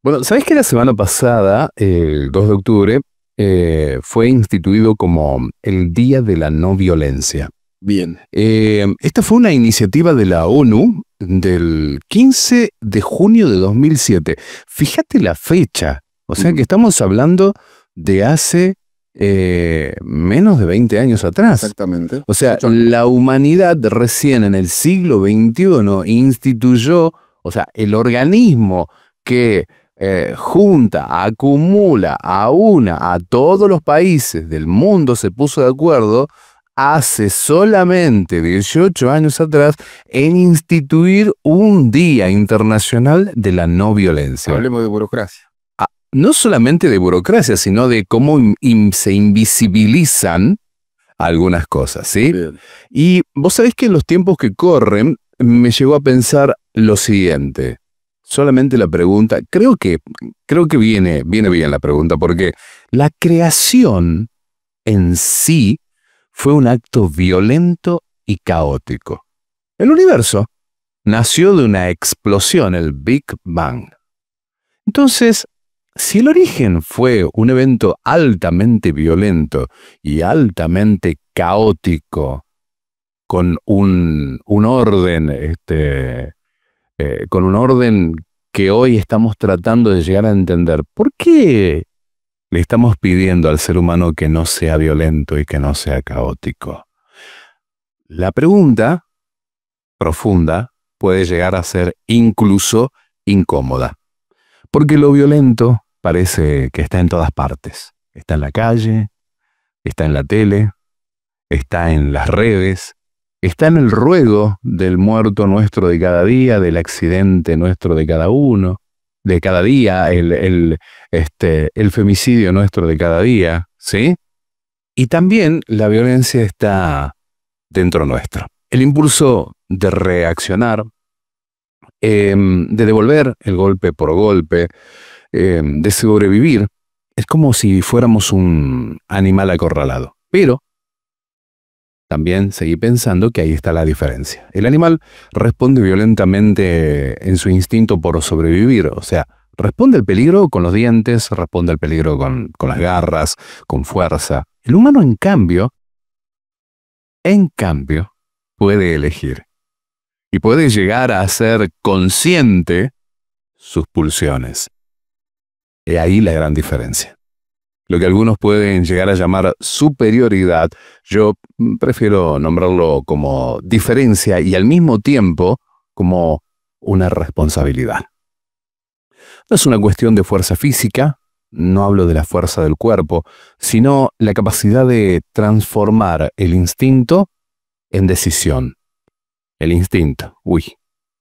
Bueno, ¿sabés que la semana pasada, el 2 de octubre, fue instituido como el Día de la No Violencia? Bien. Esta fue una iniciativa de la ONU del 15 de junio de 2007. Fíjate la fecha. O sea que estamos hablando de hace menos de 20 años atrás. Exactamente. O sea, la humanidad recién en el siglo XXI instituyó, o sea, el organismo que junta, acumula, aúna a todos los países del mundo, se puso de acuerdo hace solamente 18 años atrás en instituir un Día Internacional de la No Violencia. Hablemos de burocracia. No solamente de burocracia, sino de cómo se invisibilizan algunas cosas, ¿sí? Bien. Y vos sabés que en los tiempos que corren me llegó a pensar lo siguiente. Solamente la pregunta, creo que viene bien la pregunta, porque la creación en sí fue un acto violento y caótico. El universo nació de una explosión, el Big Bang. Entonces, si el origen fue un evento altamente violento y altamente caótico, con un orden, con un orden que hoy estamos tratando de llegar a entender, ¿por qué le estamos pidiendo al ser humano que no sea violento y que no sea caótico? La pregunta profunda puede llegar a ser incluso incómoda, porque lo violento parece que está en todas partes. Está en la calle, está en la tele, está en las redes, está en el ruego del muerto nuestro de cada día, del accidente nuestro de cada uno, de cada día, el femicidio nuestro de cada día, ¿sí? Y también la violencia está dentro nuestro. El impulso de reaccionar, de devolver el golpe por golpe, de sobrevivir, es como si fuéramos un animal acorralado. Pero también seguí pensando que ahí está la diferencia. El animal responde violentamente en su instinto por sobrevivir, o sea, responde al peligro con los dientes, responde al peligro con las garras, con fuerza. El humano, en cambio, puede elegir y puede llegar a ser consciente sus pulsiones. Y ahí la gran diferencia. Lo que algunos pueden llegar a llamar superioridad, yo prefiero nombrarlo como diferencia y al mismo tiempo como una responsabilidad. No es una cuestión de fuerza física, no hablo de la fuerza del cuerpo, sino la capacidad de transformar el instinto en decisión. El instinto, uy,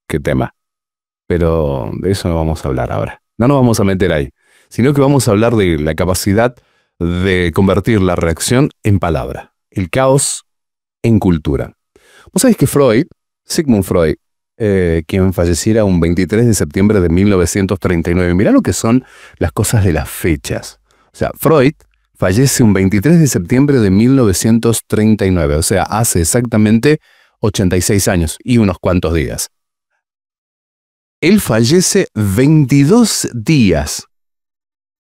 qué tema. Pero de eso no vamos a hablar ahora. No nos vamos a meter ahí, sino que vamos a hablar de la capacidad de convertir la reacción en palabra, el caos en cultura. Vos sabés que Sigmund Freud, quien falleciera un 23 de septiembre de 1939, mirá lo que son las cosas de las fechas. O sea, Freud fallece un 23 de septiembre de 1939, o sea, hace exactamente 86 años y unos cuantos días. Él fallece 22 días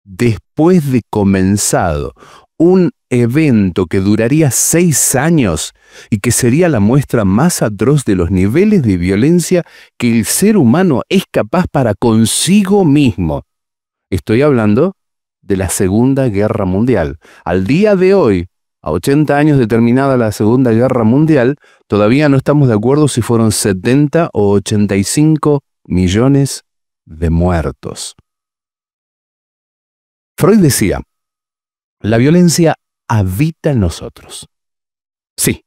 después de comenzado un evento que duraría 6 años y que sería la muestra más atroz de los niveles de violencia que el ser humano es capaz para consigo mismo. Estoy hablando de la Segunda Guerra Mundial. Al día de hoy, a 80 años de terminada la Segunda Guerra Mundial, todavía no estamos de acuerdo si fueron 70 o 85 millones de muertos. Freud decía, la violencia habita en nosotros. Sí,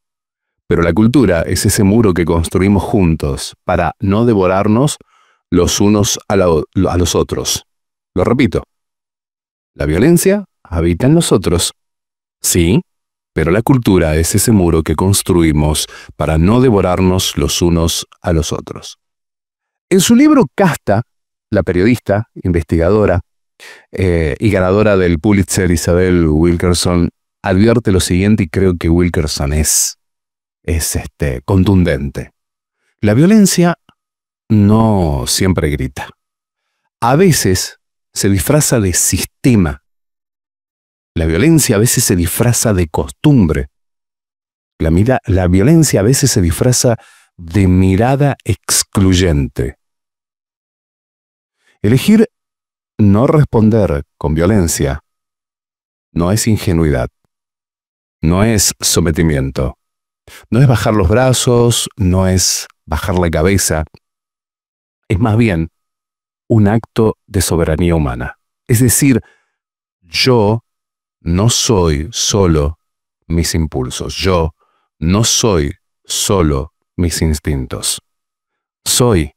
pero la cultura es ese muro que construimos juntos para no devorarnos los unos a los otros. Lo repito, la violencia habita en nosotros. Sí, pero la cultura es ese muro que construimos para no devorarnos los unos a los otros. En su libro Casta, la periodista, investigadora y ganadora del Pulitzer Isabel Wilkerson advierte lo siguiente, y creo que Wilkerson es contundente. La violencia no siempre grita. A veces se disfraza de sistema. La violencia a veces se disfraza de costumbre. La violencia a veces se disfraza de mirada excluyente. Elegir no responder con violencia no es ingenuidad, no es sometimiento, no es bajar los brazos, no es bajar la cabeza, es más bien un acto de soberanía humana. Es decir, yo no soy solo mis impulsos, yo no soy solo mis instintos. Soy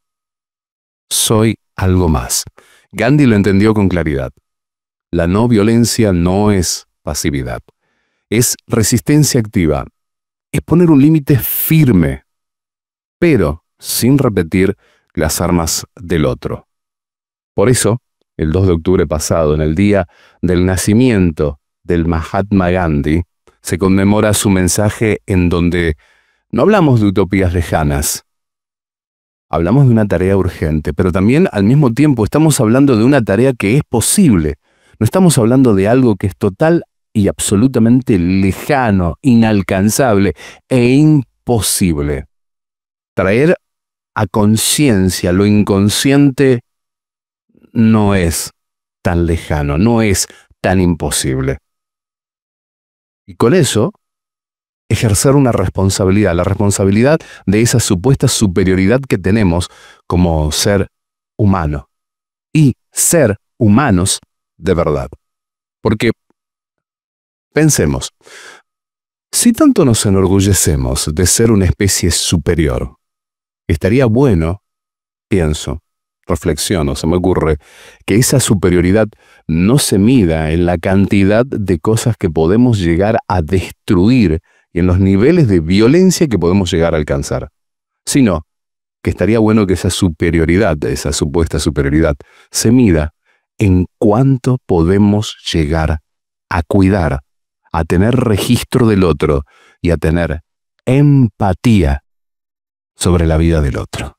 algo más. Gandhi lo entendió con claridad. La no violencia no es pasividad, es resistencia activa, es poner un límite firme, pero sin repetir las armas del otro. Por eso, el 2 de octubre pasado, en el día del nacimiento del Mahatma Gandhi, se conmemora su mensaje en donde no hablamos de utopías lejanas, hablamos de una tarea urgente, pero también al mismo tiempo estamos hablando de una tarea que es posible. No estamos hablando de algo que es total y absolutamente lejano, inalcanzable e imposible. Traer a conciencia lo inconsciente no es tan lejano, no es tan imposible. Y con eso, ejercer una responsabilidad, la responsabilidad de esa supuesta superioridad que tenemos como ser humano. Y ser humanos de verdad. Porque, pensemos, si tanto nos enorgullecemos de ser una especie superior, estaría bueno, pienso, reflexiono, se me ocurre, que esa superioridad no se mida en la cantidad de cosas que podemos llegar a destruir y en los niveles de violencia que podemos llegar a alcanzar, sino que estaría bueno que esa superioridad, esa supuesta superioridad, se mida en cuánto podemos llegar a cuidar, a tener registro del otro y a tener empatía sobre la vida del otro.